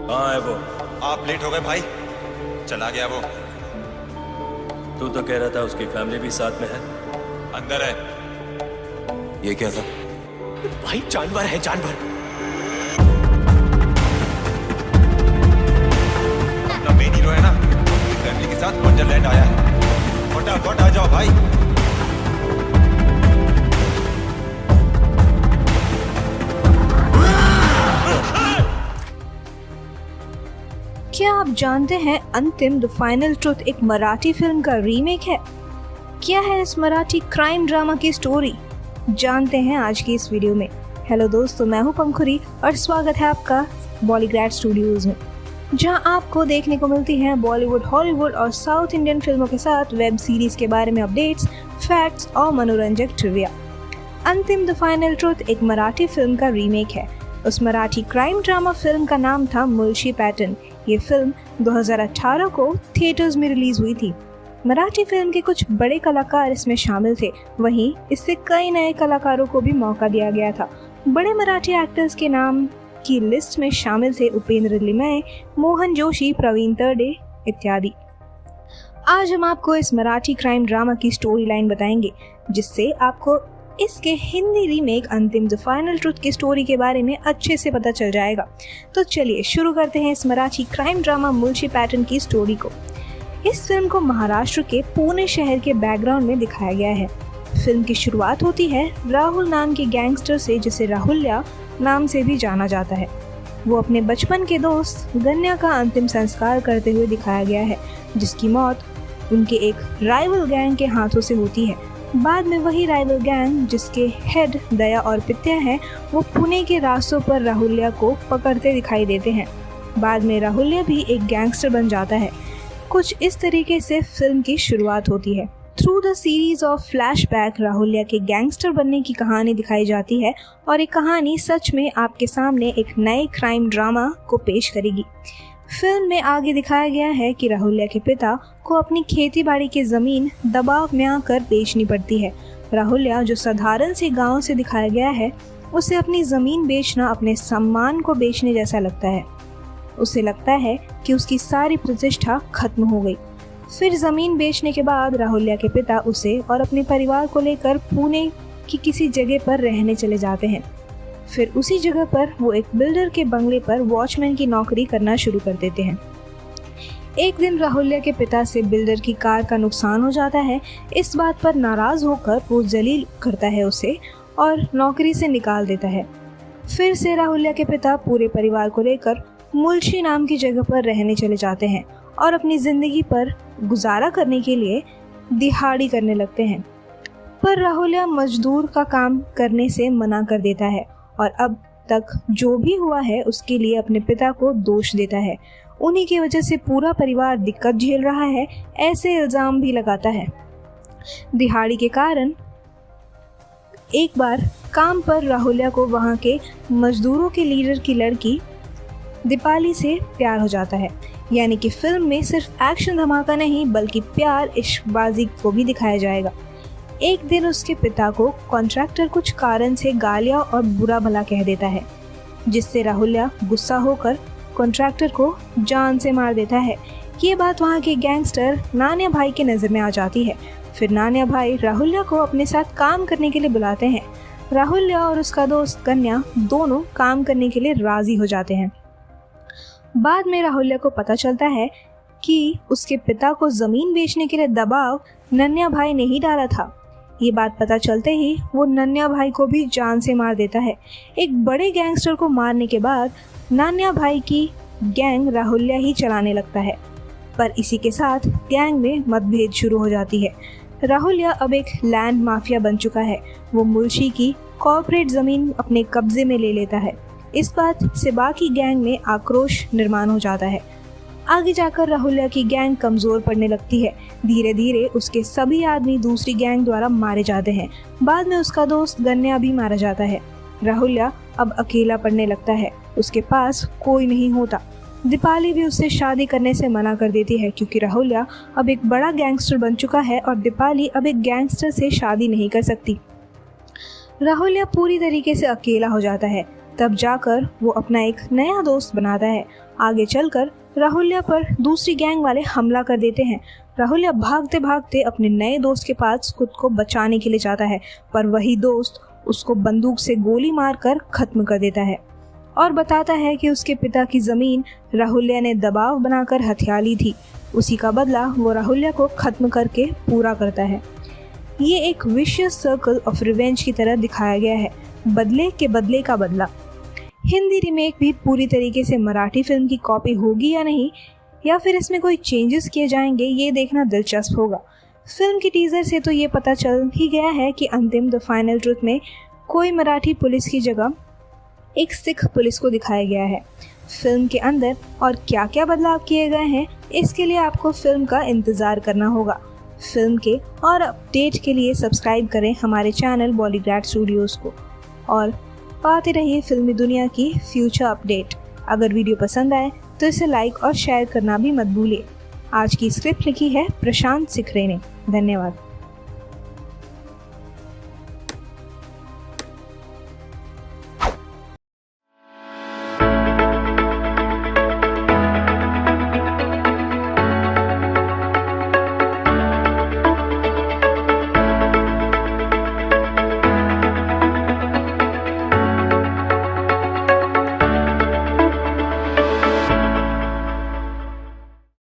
कहाँ है वो? आप लेट हो गए भाई, चला गया वो। तू तो कह रहा था उसकी फैमिली भी साथ में है। अंदर है। ये क्या था? भाई जानवर है, जानवर। अपना मेन हीरो है ना, फैमिली के साथ वंडरलैंड आया है। फटाफट आ जाओ भाई। क्या आप जानते हैं अंतिम द फाइनल ट्रुथ एक मराठी फिल्म का रीमेक है? क्या है इस मराठी क्राइम ड्रामा की स्टोरी? जानते हैं आज की इस वीडियो में। हेलो दोस्तों, मैं हूं पंखुरी और स्वागत है आपका बॉलीग्रैड स्टूडियोज में, जहां आपको देखने को मिलती हैं बॉलीवुड, हॉलीवुड और साउथ इंडियन फिल्मों के साथ वेब सीरीज के बारे में अपडेट्स, फैक्ट्स और मनोरंजक ट्रिविया। अंतिम द फाइनल ट्रुथ एक मराठी फिल्म का रीमेक है। उस मराठी क्राइम ड्रामा फिल्म का नाम था मुलशी पैटर्न। ये फिल्म 2018 को थिएटर्स में रिलीज हुई थी। मराठी फिल्म के कुछ बड़े कलाकार इसमें शामिल थे, वहीं इससे कई नए कलाकारों को भी मौका दिया गया था। बड़े मराठी एक्टर्स के नाम की लिस्ट में शामिल थे उपेंद्र लिमये, मोहन जोशी, प्रवीण तरडे इत्यादि। आज हम आपको इस मराठी क्राइम ड्रामा की स्टोरी लाइन बताएंगे, जिससे आपको इसके हिंदी रीमेक अंतिम द फाइनल ट्रुथ की स्टोरी के बारे में अच्छे से पता चल जाएगा। तो चलिए शुरू करते हैं इस Marathi crime drama Mulshi pattern की स्टोरी को। इस फिल्म को महाराष्ट्र के पुणे शहर के बैकग्राउंड में दिखाया गया है। फिल्म की शुरुआत होती है राहुल नाम के गैंगस्टर से, जिसे राहुल्या नाम से भी जाना जाता है। वो अपने बचपन के दोस्त गन्या का अंतिम संस्कार करते हुए दिखाया गया है, जिसकी मौत उनके एक राइवल गैंग के हाथों से होती है। बाद में वही राइवल गैंग, जिसके हेड दया और पित्या हैं, वो पुणे के रास्तों पर राहुल्या को पकड़ते दिखाई देते हैं। बाद में राहुल्या भी एक गैंगस्टर बन जाता है। कुछ इस तरीके से फिल्म की शुरुआत होती है। Through the series of flashback Rahulya के गैंगस्टर बनने की कहानी दिखाई जाती है और एक कहानी सच में आपके सामने एक नए क्राइम ड्रामा को पेश करेगी। फिल्म में आगे दिखाया गया है कि राहुल्या के पिता को अपनी खेती बाड़ी की जमीन दबाव में आकर बेचनी पड़ती है। राहुल्या, जो साधारण से गांव से दिखाया गया है, उसे अपनी जमीन बेचना अपने सम्मान को बेचने जैसा लगता है। उसे लगता है कि उसकी सारी प्रतिष्ठा खत्म हो गई। फिर जमीन बेचने के बाद राहुल्या के पिता उसे और अपने परिवार को लेकर पुणे की किसी जगह पर रहने चले जाते हैं। फिर उसी जगह पर वो एक बिल्डर के बंगले पर वॉचमैन की नौकरी करना शुरू कर देते हैं। एक दिन राहुल्या के पिता से बिल्डर की कार का नुकसान हो जाता है। इस बात पर नाराज होकर वो जलील करता है उसे और नौकरी से निकाल देता है। फिर से राहुल्या के पिता पूरे परिवार को लेकर मुलशी नाम की जगह पर रहने चले जाते हैं और अपनी जिंदगी पर गुजारा करने के लिए दिहाड़ी करने लगते हैं। पर राहुल्या मजदूर का काम करने से मना कर देता है और अब तक जो भी हुआ है उसके लिए अपने पिता को दोष देता है। उन्हीं की वजह से पूरा परिवार दिक्कत झेल रहा है, ऐसे इल्जाम भी लगाता है। दिहाड़ी के कारण एक बार काम पर राहुल्या को वहाँ के मजदूरों के लीडर की लड़की दीपाली से प्यार हो जाता है। यानी कि फिल्म में सिर्फ एक्शन धमाका नहीं, बल्कि प्यार इश्कबाजी को भी दिखाया जाएगा। एक दिन उसके पिता को कॉन्ट्रैक्टर कुछ कारण से गालियां और बुरा भला कह देता है, जिससे राहुल्या गुस्सा होकर कॉन्ट्रैक्टर को जान से मार देता है। ये बात वहाँ के गैंगस्टर नान्या भाई के नज़र में आ जाती है। फिर नान्या भाई राहुल्या को अपने साथ काम करने के लिए बुलाते हैं। राहुल्या और उसका दोस्त कन्या दोनों काम करने के लिए राजी हो जाते हैं। बाद में राहुल्या को पता चलता है कि उसके पिता को ज़मीन बेचने के लिए दबाव नन्या भाई ने ही डाला था। ये बात पता चलते ही वो नन्या भाई को भी जान से मार देता है। एक बड़े गैंगस्टर को मारने के बाद नान्या भाई की गैंग राहुल्या ही चलाने लगता है। पर इसी के साथ गैंग में मतभेद शुरू हो जाती है। राहुल्या अब एक लैंड माफिया बन चुका है। वो मुलशी की कॉर्पोरेट ज़मीन अपने कब्जे में ले लेता है। इस बात से बाकी गैंग में आक्रोश निर्माण हो जाता है। आगे जाकर राहुल्या की गैंग कमज़ोर पड़ने लगती है। धीरे धीरे उसके सभी आदमी दूसरी गैंग द्वारा मारे जाते हैं। बाद में उसका दोस्त गन्या भी मारा जाता है। राहुल्या अब अकेला पड़ने लगता है, उसके पास कोई नहीं होता। दीपाली भी उससे शादी करने से मना कर देती है, क्योंकि राहुल्या अब एक बड़ा गैंगस्टर बन चुका है और दीपाली अब एक गैंगस्टर से शादी नहीं कर सकती। राहुल्या पूरी तरीके से अकेला हो जाता है। तब जाकर वो अपना एक नया दोस्त बनाता है। आगे चलकर राहुल्या पर दूसरी गैंग वाले हमला कर देते हैं। राहुल्या भागते भागते अपने नए दोस्त के पास खुद को बचाने के लिए जाता है, पर वही दोस्त उसको बंदूक से गोली मारकर खत्म कर देता है और बताता है कि उसके पिता की ज़मीन राहुल्या ने दबाव बनाकर हथिया ली थी। उसी का बदला वो राहुल्या को खत्म करके पूरा करता है। ये एक विशियस सर्कल ऑफ रिवेंज की तरह दिखाया गया है, बदले के बदले का बदला। हिंदी रीमेक भी पूरी तरीके से मराठी फिल्म की कॉपी होगी या नहीं, या फिर इसमें कोई चेंजेस किए जाएंगे, ये देखना दिलचस्प होगा। फिल्म की टीज़र से तो ये पता चल ही गया है कि अंतिम द फाइनल ट्रुथ में कोई मराठी पुलिस की जगह एक सिख पुलिस को दिखाया गया है। फिल्म के अंदर और क्या क्या बदलाव किए गए हैं, इसके लिए आपको फिल्म का इंतज़ार करना होगा। फिल्म के और अपडेट के लिए सब्सक्राइब करें हमारे चैनल बॉलीग्रैड स्टूडियोज़ को और पाते रहिए फिल्मी दुनिया की फ्यूचर अपडेट। अगर वीडियो पसंद आए तो इसे लाइक और शेयर करना भी मत भूलिए। आज की स्क्रिप्ट लिखी है प्रशांत सिखरे ने। धन्यवाद।